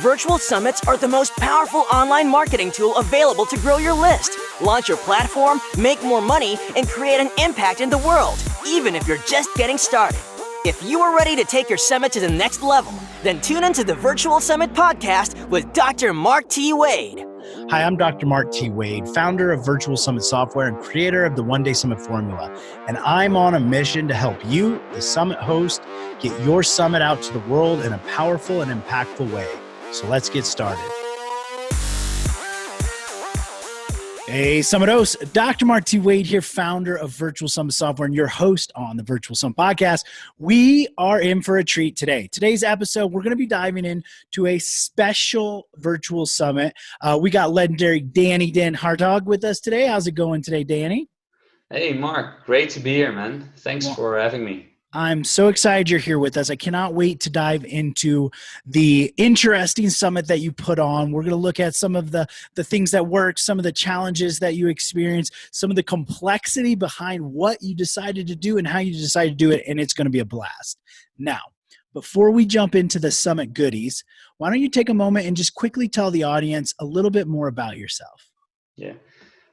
Virtual summits are the most powerful online marketing tool available to grow your list, launch your platform, make more money, and create an impact in the world, even if you're just getting started. If you are ready to take your summit to the next level, then tune into the Virtual Summit podcast with Dr. Mark T. Wade. Hi, I'm Dr. Mark T. Wade, founder of Virtual Summit Software and creator of the One Day Summit Formula. And I'm on a mission to help you, the summit host, get your summit out to the world in a powerful and impactful way. So let's get started. Hey, Summit host, Dr. Mark T. Wade here, founder of Virtual Summit Software and your host on the Virtual Summit podcast. We are in for a treat today. Today's episode, we're going to be diving into a special virtual summit. We got legendary Danny Den Hartog with us today. How's it going today, Danny? Hey, Mark. Great to be here, man. Thanks for having me. I'm so excited you're here with us. I cannot wait to dive into the interesting summit that you put on. We're going to look at some of the things that work, some of the challenges that you experience, some of the complexity behind what you decided to do and how you decided to do it, and it's going to be a blast. Now, before we jump into the summit goodies, why don't you take a moment and just quickly tell the audience a little bit more about yourself? Yeah.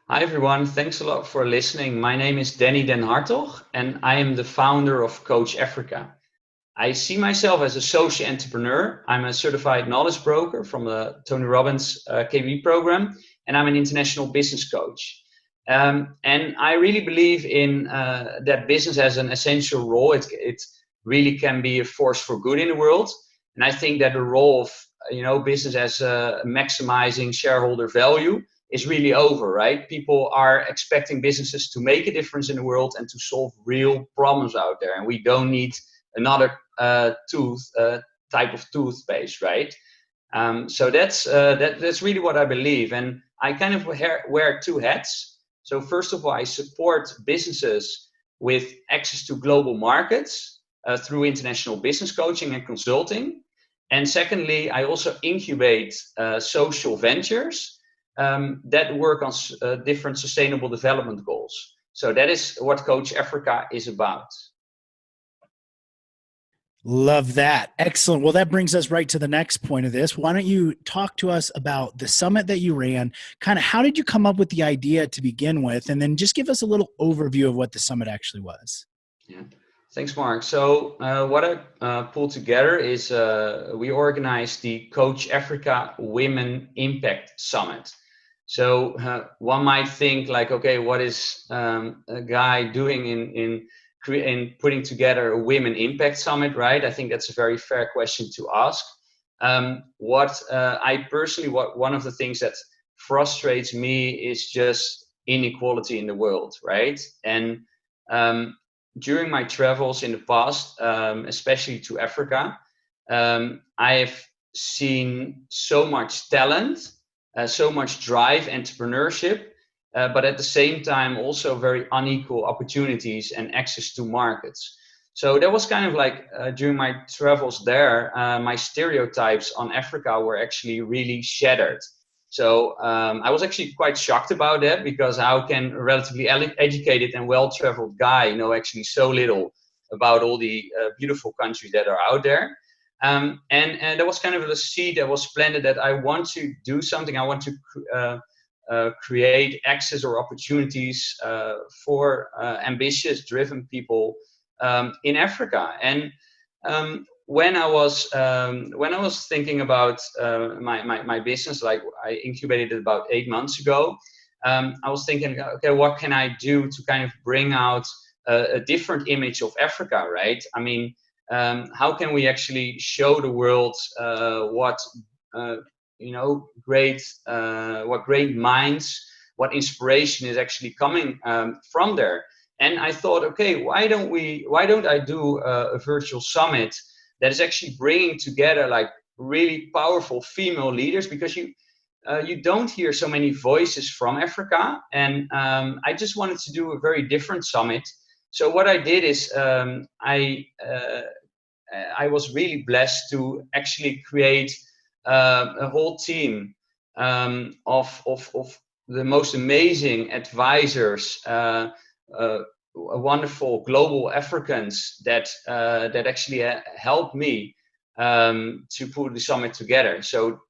Hi, everyone. Thanks a lot for listening. My name is Danny Den Hartog, and I am the founder of Coach Africa. I see myself as a social entrepreneur. I'm a certified knowledge broker from the Tony Robbins KV program, and I'm an international business coach. And I really believe in that business has an essential role. It really can be a force for good in the world. And I think that the role of business as maximizing shareholder value is really over, right? People are expecting businesses to make a difference in the world and to solve real problems out there. And we don't need another type of toothpaste, right? So that's really what I believe. And I kind of wear two hats. So first of all, I support businesses with access to global markets through international business coaching and consulting. And secondly, I also incubate social ventures that work on different sustainable development goals. So that is what Coach Africa is about. Love that. Excellent. Well, that brings us right to the next point of this. Why don't you talk to us about the summit that you ran? Kind of how did you come up with the idea to begin with? And then just give us a little overview of what the summit actually was. Yeah. Thanks, Mark. So what I pulled together is we organized the Coach Africa Women Impact Summit. So one might think like, okay, what is a guy doing in putting together a Women Impact Summit, right? I think that's a very fair question to ask. One of the things that frustrates me is just inequality in the world, right? And during my travels in the past, especially to Africa, I have seen so much talent, so much drive, entrepreneurship, but at the same time also very unequal opportunities and access to markets. So that was kind of like during my travels there, my stereotypes on Africa were actually really shattered. So I was actually quite shocked about that, because how can a relatively educated and well-traveled guy know actually so little about all the beautiful countries that are out there? And that was kind of the seed that was planted that I want to do something. I want to create access or opportunities for ambitious, driven people in Africa. And when I was thinking about my business, like I incubated it about 8 months ago, I was thinking, okay, what can I do to kind of bring out a different image of Africa, right? I mean, how can we actually show the world what great minds, what inspiration is actually coming from there? And I thought, okay, why don't I do a virtual summit that is actually bringing together like really powerful female leaders, because you don't hear so many voices from Africa. And I just wanted to do a very different summit. So what I did is I was really blessed to actually create a whole team of the most amazing advisors, wonderful global Africans that actually helped me to put the summit together. So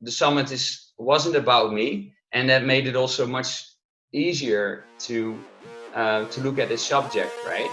the summit wasn't about me, and that made it also much easier to look at this subject, right?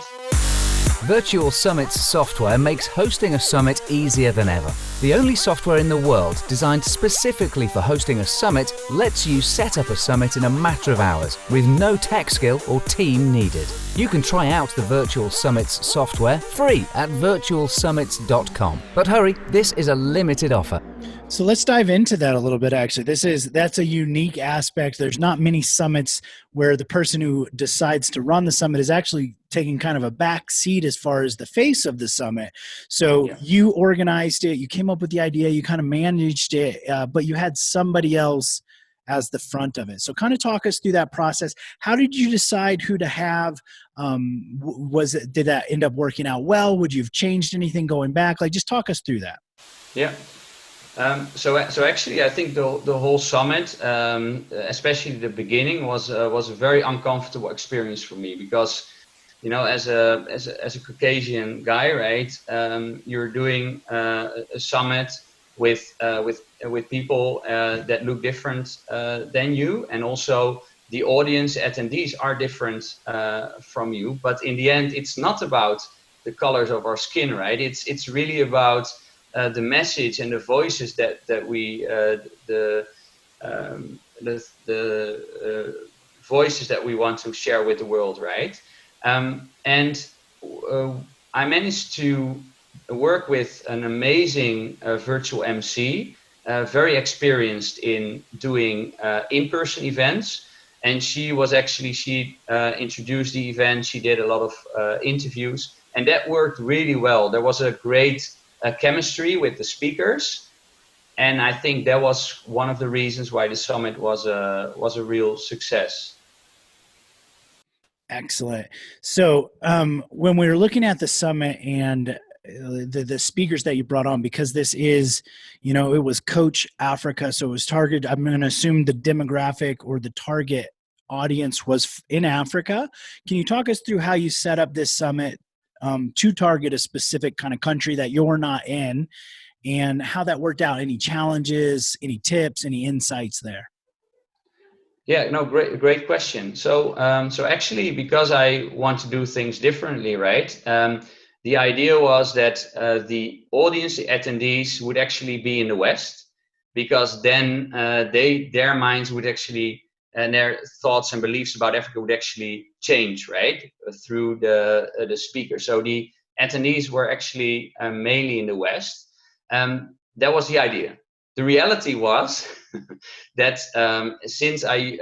Virtual Summit's software makes hosting a summit easier than ever. The only software in the world designed specifically for hosting a summit lets you set up a summit in a matter of hours with no tech skill or team needed. You can try out the Virtual Summit's software free at virtualsummits.com. But hurry, this is a limited offer. So let's dive into that a little bit, actually. That's a unique aspect. There's not many summits where the person who decides to run the summit is actually taking kind of a back seat as far as the face of the summit. So you organized it, you came up with the idea, you kind of managed it, but you had somebody else as the front of it. So kind of talk us through that process. How did you decide who to have? Did that end up working out well? Would you have changed anything going back? Like, just talk us through that. Yeah. So actually, I think the whole summit, especially the beginning, was a very uncomfortable experience for me because, you know, as a Caucasian guy, right? You're doing a summit with people that look different than you, and also the audience attendees are different from you. But in the end, it's not about the colors of our skin, right? It's really about the message and the voices that we the voices that we want to share with the world, right? And I managed to work with an amazing virtual MC, very experienced in doing in-person events. And she introduced the event. She did a lot of interviews, and that worked really well. There was a great chemistry with the speakers, and I think that was one of the reasons why the summit was a real success. Excellent. So when we were looking at the summit and the speakers that you brought on, because this is, you know, it was Coach Africa, so it was targeted, I'm going to assume the demographic or the target audience was in Africa. Can you talk us through how you set up this summit to target a specific kind of country that you're not in, and how that worked out? Any challenges, any tips, any insights there? Yeah, no, great question. So actually, because I want to do things differently, right? The idea was that the audience, the attendees, would actually be in the West, because then their minds would actually, and their thoughts and beliefs about Africa would actually change, right, through the speaker. So the attendees were actually mainly in the West. That was the idea. The reality was that since I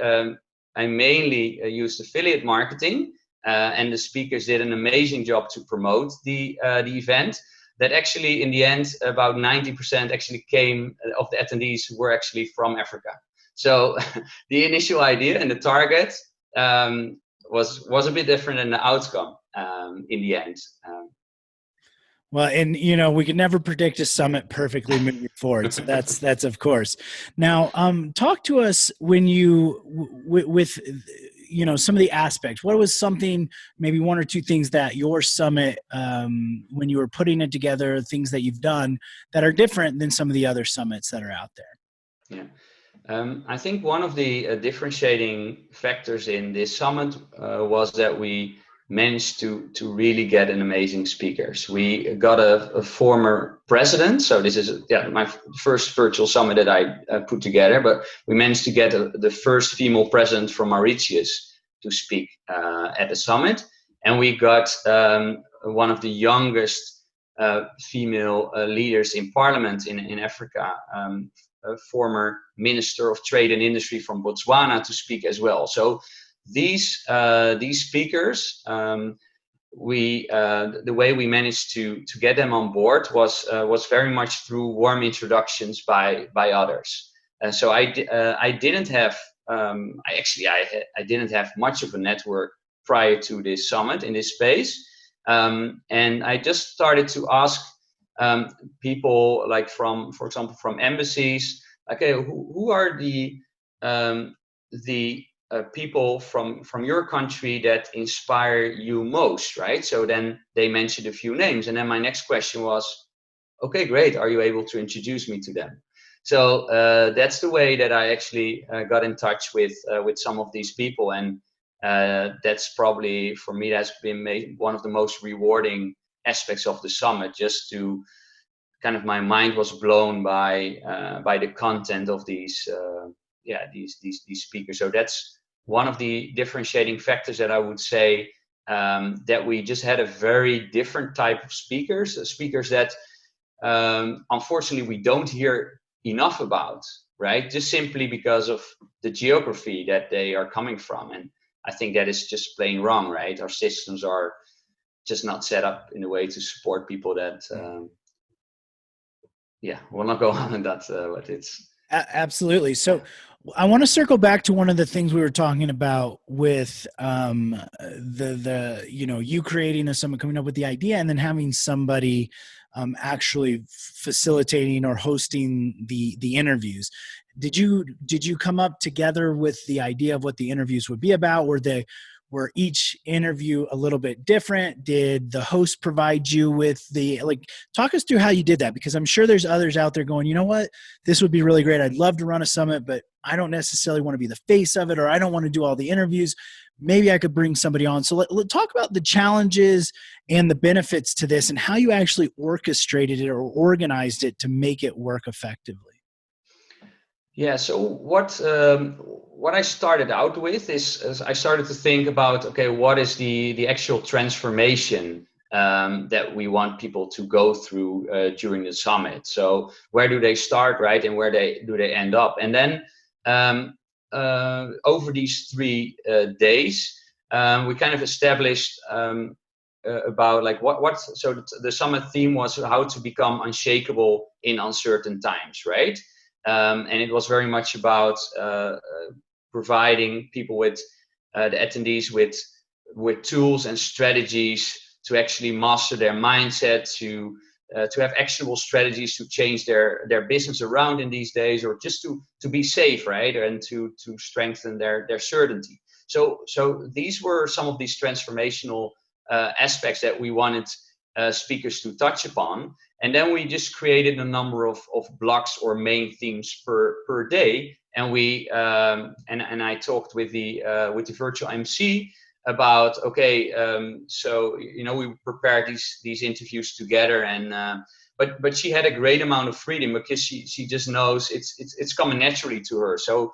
mainly used affiliate marketing, and the speakers did an amazing job to promote the event, that actually in the end about 90% actually came of the attendees were actually from Africa. So the initial idea and the target was a bit different than the outcome in the end. Well, and you know, we can never predict a summit perfectly moving forward. So that's of course. Now, talk to us when you with you know, some of the aspects. What was something, maybe one or two things that your summit, when you were putting it together, things that you've done that are different than some of the other summits that are out there? Yeah. I think one of the differentiating factors in this summit was that we managed to really get an amazing speakers. We got a former president, so this is my first virtual summit that I put together, but we managed to get the first female president from Mauritius to speak at the summit, and we got one of the youngest female leaders in parliament in Africa, a former Minister of Trade and Industry from Botswana, to speak as well. So these speakers, the way we managed to get them on board was very much through warm introductions by others. So I didn't have I didn't have much of a network prior to this summit in this space, and I just started to ask people, like for example from embassies, okay, who are the people from your country that inspire you most, right? So then they mentioned a few names, and then my next question was, okay, great, are you able to introduce me to them? So that's the way that I actually got in touch with some of these people, and that's probably for me that's been one of the most rewarding aspects of the summit. Just to kind of my mind was blown by the content of these speakers. So that's one of the differentiating factors that I would say, that we just had a very different type of speakers that unfortunately we don't hear enough about, right? Just simply because of the geography that they are coming from. And I think that is just plain wrong, right? Our systems are just not set up in a way to support people that we'll not go on in that, but it's absolutely. So I want to circle back to one of the things we were talking about with you creating a summit, coming up with the idea, and then having somebody actually facilitating or hosting the interviews. Did you come up together with the idea of what the interviews would be about? Were each interview a little bit different? Did the host provide you with talk us through how you did that? Because I'm sure there's others out there going, you know what, this would be really great. I'd love to run a summit, but I don't necessarily want to be the face of it, or I don't want to do all the interviews. Maybe I could bring somebody on. So let's talk about the challenges and the benefits to this and how you actually orchestrated it or organized it to make it work effectively. Yeah, so what I started out with is I started to think about, okay, what is the actual transformation that we want people to go through during the summit? So where do they start, right, and where do they end up? And then over these 3 days, we kind of established about like what. So the summit theme was how to become unshakable in uncertain times, right? And it was very much about providing people with the attendees with tools and strategies to actually master their mindset, to have actionable strategies to change their business around in these days, or just to be safe, right, and to strengthen their certainty. So these were some of these transformational aspects that we wanted speakers to touch upon. And then we just created a number of blocks or main themes per day. And we and I talked with the virtual MC about, okay, so we prepared these interviews together, and but she had a great amount of freedom because she just knows it's coming naturally to her. So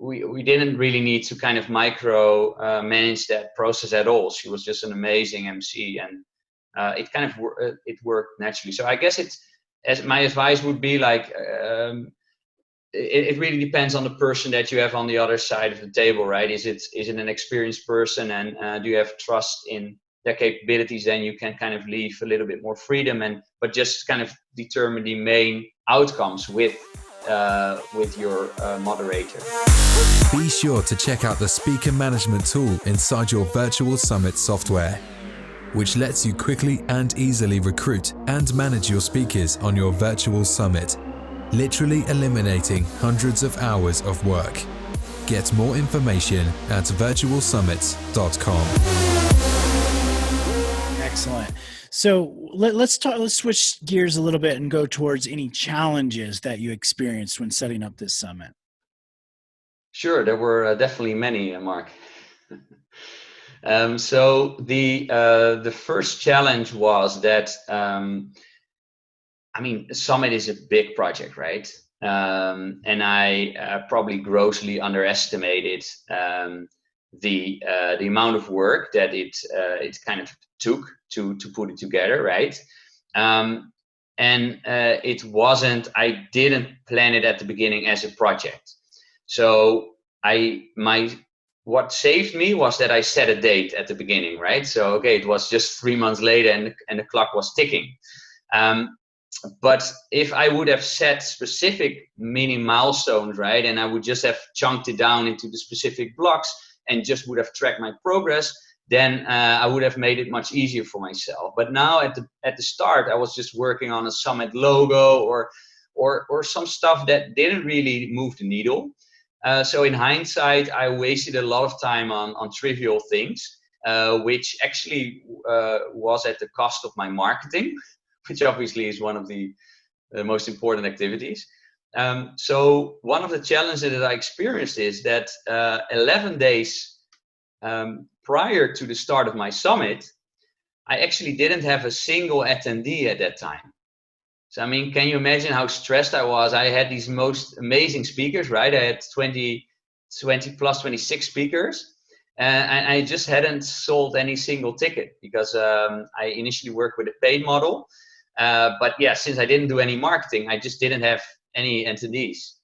we didn't really need to kind of micro manage that process at all. She was just an amazing MC, and it kind of it worked naturally. So I guess my advice would be like, it really depends on the person that you have on the other side of the table, right? Is it an experienced person, and do you have trust in their capabilities? Then you can kind of leave a little bit more freedom, but just kind of determine the main outcomes with your moderator. Be sure to check out the speaker management tool inside your virtual summit software, which lets you quickly and easily recruit and manage your speakers on your virtual summit, literally eliminating hundreds of hours of work. Get more information at virtualsummits.com. Excellent. So let's switch gears a little bit and go towards any challenges that you experienced when setting up this summit. Sure, there were definitely many, Mark. So the first challenge was that Summit is a big project, right? And I probably grossly underestimated the amount of work that it kind of took to put it together, right? And it wasn't. I didn't plan it at the beginning as a project. So what saved me was that I set a date at the beginning, right? So okay, it was just 3 months later, and the clock was ticking. But if I would have set specific mini milestones, right, and I would just have chunked it down into the specific blocks and just would have tracked my progress, then I would have made it much easier for myself. But now at the start, I was just working on a summit logo or some stuff that didn't really move the needle. So in hindsight, I wasted a lot of time on trivial things, which actually was at the cost of my marketing, which obviously is one of the most important activities. So one of the challenges that I experienced is that 11 days prior to the start of my summit, I actually didn't have a single attendee at that time. So, I mean, can you imagine how stressed I was? I had these most amazing speakers, right? I had 20 plus 26 speakers. And I just hadn't sold any single ticket because I initially worked with a paid model. But yeah, since I didn't do any marketing, I just didn't have any attendees.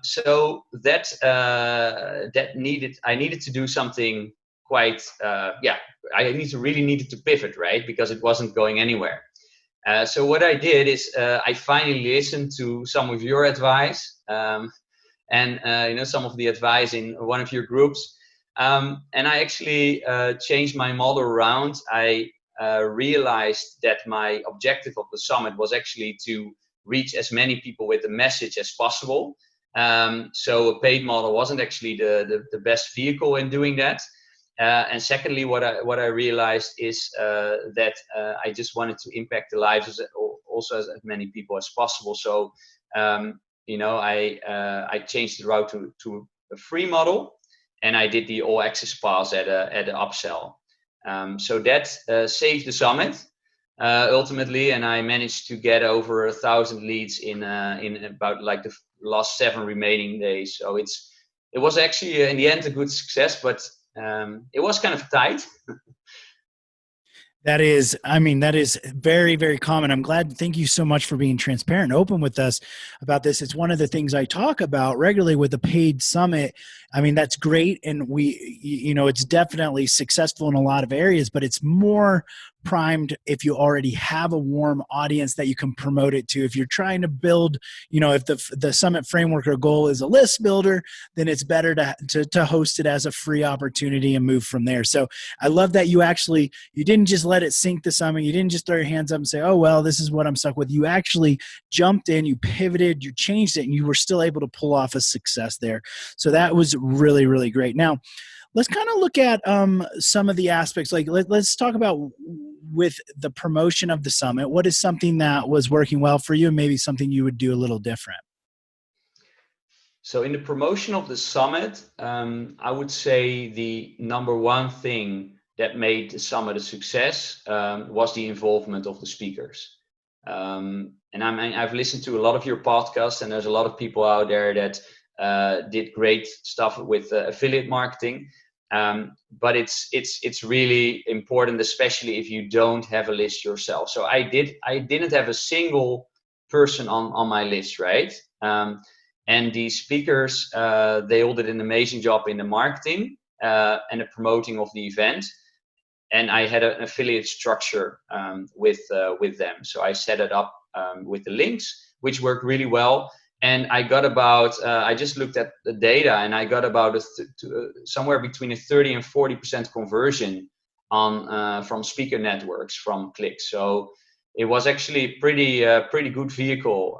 So that I needed to do something quite, I really needed to pivot, right? Because it wasn't going anywhere. So what I did is I finally listened to some of your advice and some of the advice in one of your groups. And I actually changed my model around. I realized that my objective of the summit was actually to reach as many people with the message as possible. So a paid model wasn't actually the best vehicle in doing that. And secondly, what I realized is that I just wanted to impact the lives also as many people as possible. So I changed the route to a free model, and I did the all access pass at an upsell. So that saved the summit ultimately, and I managed to get over 1,000 leads in about like the last 7 remaining days. So it was actually in the end a good success, but it was kind of tight. That is very, very common. I'm glad. Thank you so much for being transparent and open with us about this. It's one of the things I talk about regularly with the paid summit. I mean, that's great. And it's definitely successful in a lot of areas, but it's more primed if you already have a warm audience that you can promote it to. If you're trying to build, if the summit framework or goal is a list builder, then it's better to host it as a free opportunity and move from there. So I love that you didn't just let it sink the summit. You didn't just throw your hands up and say, oh, well, this is what I'm stuck with. You actually jumped in, you pivoted, you changed it, and you were still able to pull off a success there. So that was really, really great. Now, let's kind of look at some of the aspects. Like let's talk about with the promotion of the summit. What is something that was working well for you and maybe something you would do a little different? So in the promotion of the summit, I would say the number one thing that made the summit a success was the involvement of the speakers. And I've listened to a lot of your podcasts, and there's a lot of people out there that did great stuff with affiliate marketing. But it's really important, especially if you don't have a list yourself. So I didn't have a single person on my list, right? And the speakers, they all did an amazing job in the marketing and the promoting of the event. And I had an affiliate structure with them. So I set it up with the links, which worked really well. And I got about, I just looked at the data, and I got about somewhere between a 30 and 40% conversion from speaker networks from clicks. So it was actually a pretty good vehicle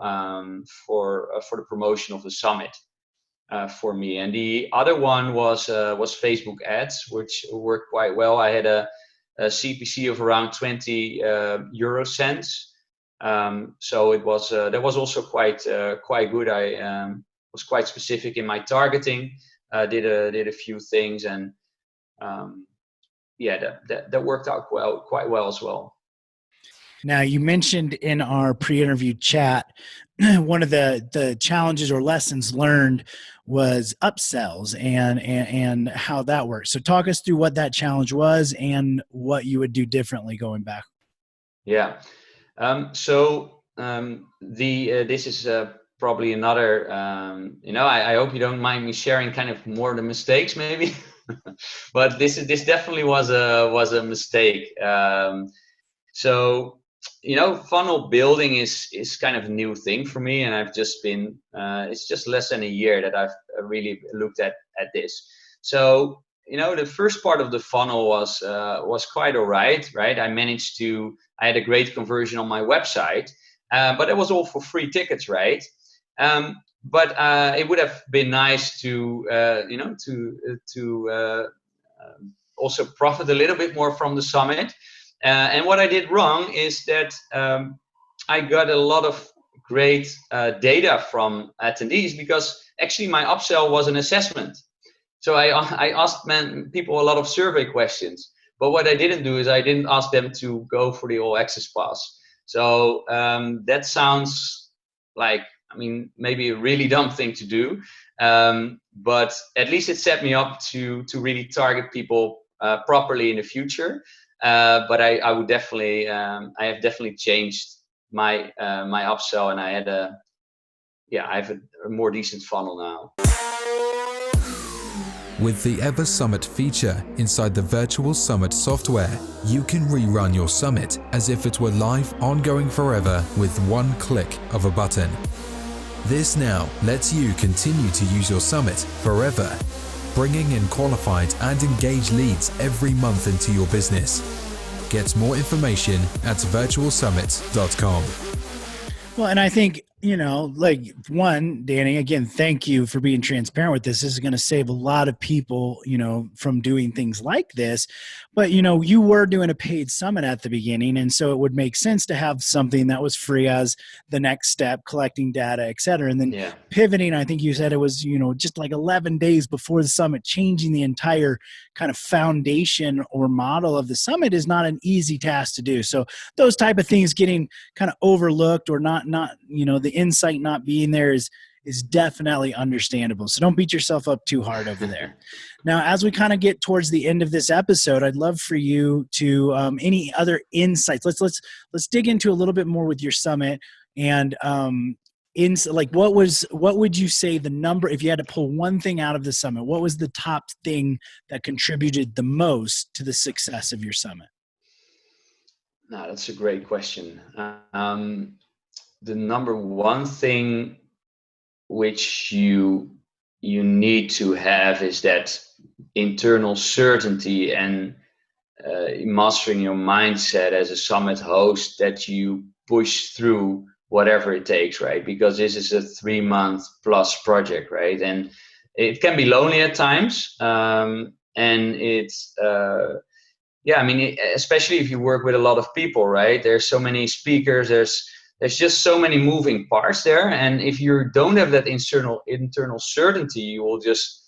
for the promotion of the summit for me. And the other one was Facebook ads, which worked quite well. I had a CPC of around 20 euro cents. So it was that was also quite good. I was quite specific in my targeting. Did a few things, and that worked out quite well as well. Now, you mentioned in our pre-interview chat, one of the challenges or lessons learned was upsells and how that works. So talk us through what that challenge was and what you would do differently going back. Yeah. This is probably another, I hope you don't mind me sharing kind of more of the mistakes maybe, but this definitely was a mistake. Funnel building is kind of a new thing for me, and I've just been, it's just less than a year that I've really looked at this. So, the first part of the funnel was quite all right? I had a great conversion on my website, but it was all for free tickets, right? But it would have been nice to also profit a little bit more from the summit. And what I did wrong is that I got a lot of great data from attendees, because actually my upsell was an assessment. So I asked people a lot of survey questions, but what I didn't do is I didn't ask them to go for the all access pass. So that sounds like, I mean, maybe a really dumb thing to do, but at least it set me up to really target people properly in the future. But I would definitely, I have definitely changed my my upsell, and I had I have a more decent funnel now. With the Ever Summit feature inside the Virtual Summit software, you can rerun your summit as if it were live, ongoing forever with one click of a button. This now lets you continue to use your summit forever, bringing in qualified and engaged leads every month into your business. Get more information at virtualsummit.com. Well, and I think, like, one, Danny, again, thank you for being transparent with this. This is going to save a lot of people, from doing things like this. But, you were doing a paid summit at the beginning. And so it would make sense to have something that was free as the next step, collecting data, et cetera. And then pivoting, I think you said it was, just like 11 days before the summit, changing the entire kind of foundation or model of the summit is not an easy task to do. So those type of things getting kind of overlooked or not, the insight not being there is definitely understandable. So don't beat yourself up too hard over there. Now, as we kind of get towards the end of this episode, I'd love for you to any other insights. Let's dig into a little bit more with your summit, and what would you say the number, if you had to pull one thing out of the summit, what was the top thing that contributed the most to the success of your summit? No, that's a great question. The number one thing which you need to have is that internal certainty and mastering your mindset as a summit host, that you push through whatever it takes, right? Because this is a 3-month plus project, right? And it can be lonely at times, and it's especially if you work with a lot of people, right? There's so many speakers, there's just so many moving parts there, and if you don't have that internal certainty, you will just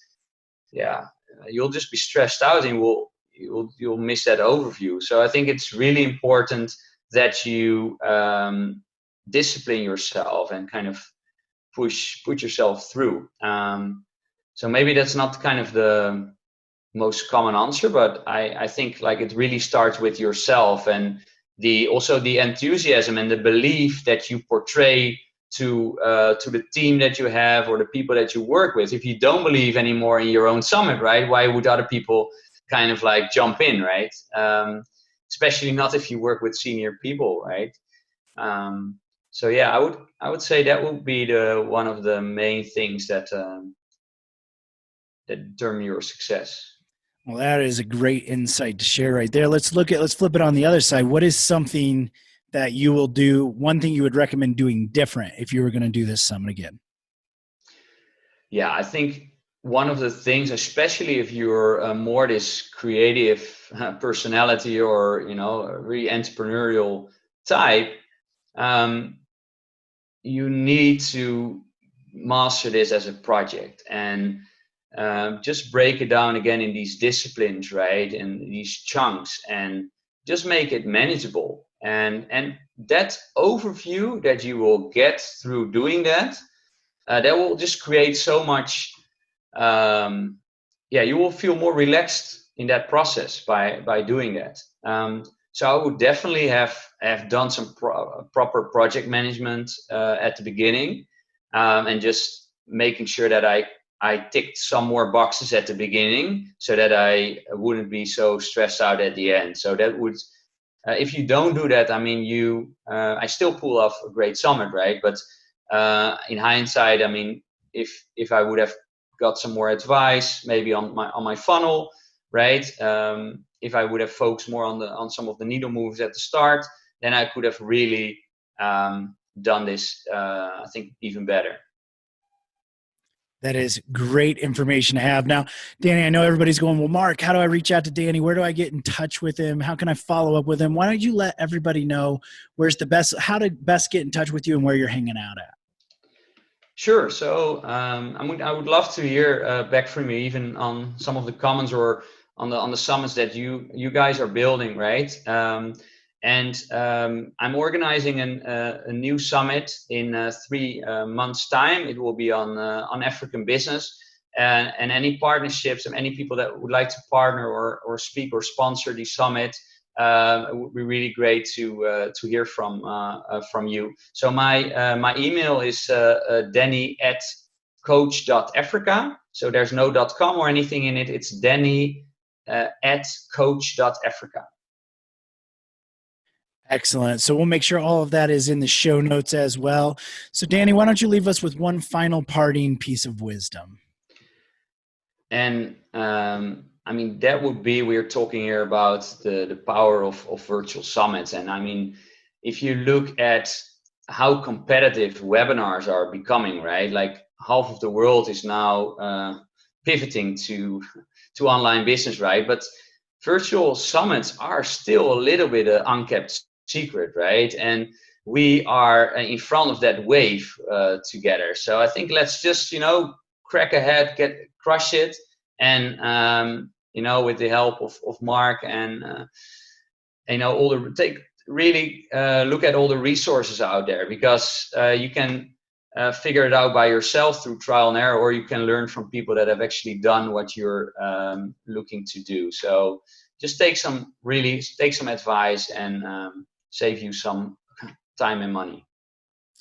you'll just be stressed out, and you'll miss that overview. So I think it's really important that you discipline yourself and kind of put yourself through. So maybe that's not kind of the most common answer, but I think like it really starts with yourself, and also the enthusiasm and the belief that you portray to the team that you have or the people that you work with. If you don't believe anymore in your own summit, right, why would other people kind of like jump in, right? Especially not if you work with senior people, right? So yeah, I would say that would be one of the main things that determine your success. Well, that is a great insight to share right there. Let's flip it on the other side. What is something that you will do, one thing you would recommend doing different if you were going to do this summit again? Yeah, I think one of the things, especially if you're more this creative personality or, a really entrepreneurial type, you need to master this as a project, and just break it down again in these disciplines, right, and these chunks, and just make it manageable. And that overview that you will get through doing that, that will just create so much. You will feel more relaxed in that process by doing that. So I would definitely have done some proper project management at the beginning, and just making sure that I ticked some more boxes at the beginning so that I wouldn't be so stressed out at the end. So that would, if you don't do that, I mean, I still pull off a great summit, right? But in hindsight, I mean, if I would have got some more advice, maybe on my funnel, right? If I would have focused more on some of the needle moves at the start, then I could have really done this, I think, even better. That is great information to have. Now, Danny, I know everybody's going, well, Mark, how do I reach out to Danny? Where do I get in touch with him? How can I follow up with him? Why don't you let everybody know how to best get in touch with you and where you're hanging out at? Sure. So I would love to hear back from you, even on some of the comments or on the summits that you guys are building, right? I'm organizing a new summit in 3 months' time. It will be on African business, and any partnerships and any people that would like to partner or speak or sponsor the summit. It would be really great to hear from you. So my email is Danny@coach.africa. So there's no .com or anything in it. It's Danny@coach.africa. Excellent. So we'll make sure all of that is in the show notes as well. So Danny, why don't you leave us with one final parting piece of wisdom? And I mean, that would be, we're talking here about the power of virtual summits. And I mean, if you look at how competitive webinars are becoming, right? Like half of the world is now pivoting to online business, right? But virtual summits are still a little bit unkept secret, right? And we are in front of that wave together. So I think let's just, crack ahead, crush it. And, with the help of Mark and, look at all the resources out there, because you can figure it out by yourself through trial and error, or you can learn from people that have actually done what you're looking to do. So just take some advice and save you some time and money.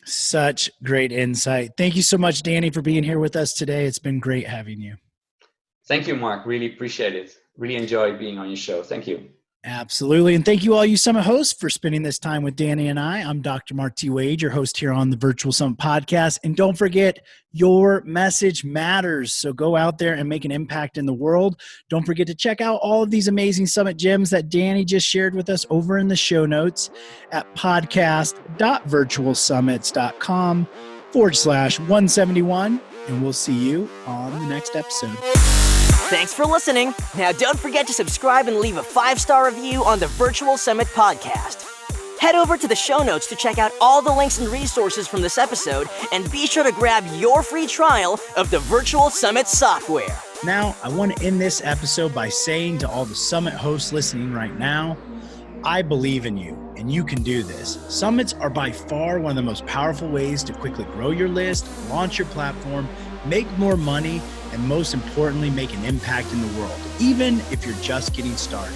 Such great insight. Thank you so much, Danny, for being here with us today. It's been great having you. Thank you, Mark. Really appreciate it. Really enjoyed being on your show. Thank you. Absolutely. And thank you all you Summit hosts for spending this time with Danny and I. I'm Dr. Mark T. Wade, your host here on the Virtual Summit Podcast. And don't forget, your message matters. So go out there and make an impact in the world. Don't forget to check out all of these amazing Summit gems that Danny just shared with us over in the show notes at podcast.virtualsummits.com/171. And we'll see you on the next episode. Thanks for listening. Now don't forget to subscribe and leave a 5-star review on the Virtual Summit Podcast. Head over to the show notes to check out all the links and resources from this episode, and be sure to grab your free trial of the Virtual Summit software. Now, I want to end this episode by saying to all the Summit hosts listening right now, I believe in you, and you can do this. Summits are by far one of the most powerful ways to quickly grow your list, launch your platform, make more money, and most importantly, make an impact in the world, even if you're just getting started.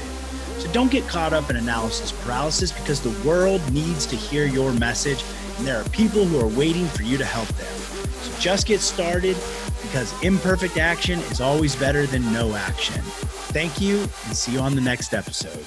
So don't get caught up in analysis paralysis, because the world needs to hear your message, and there are people who are waiting for you to help them. So just get started, because imperfect action is always better than no action. Thank you, and see you on the next episode.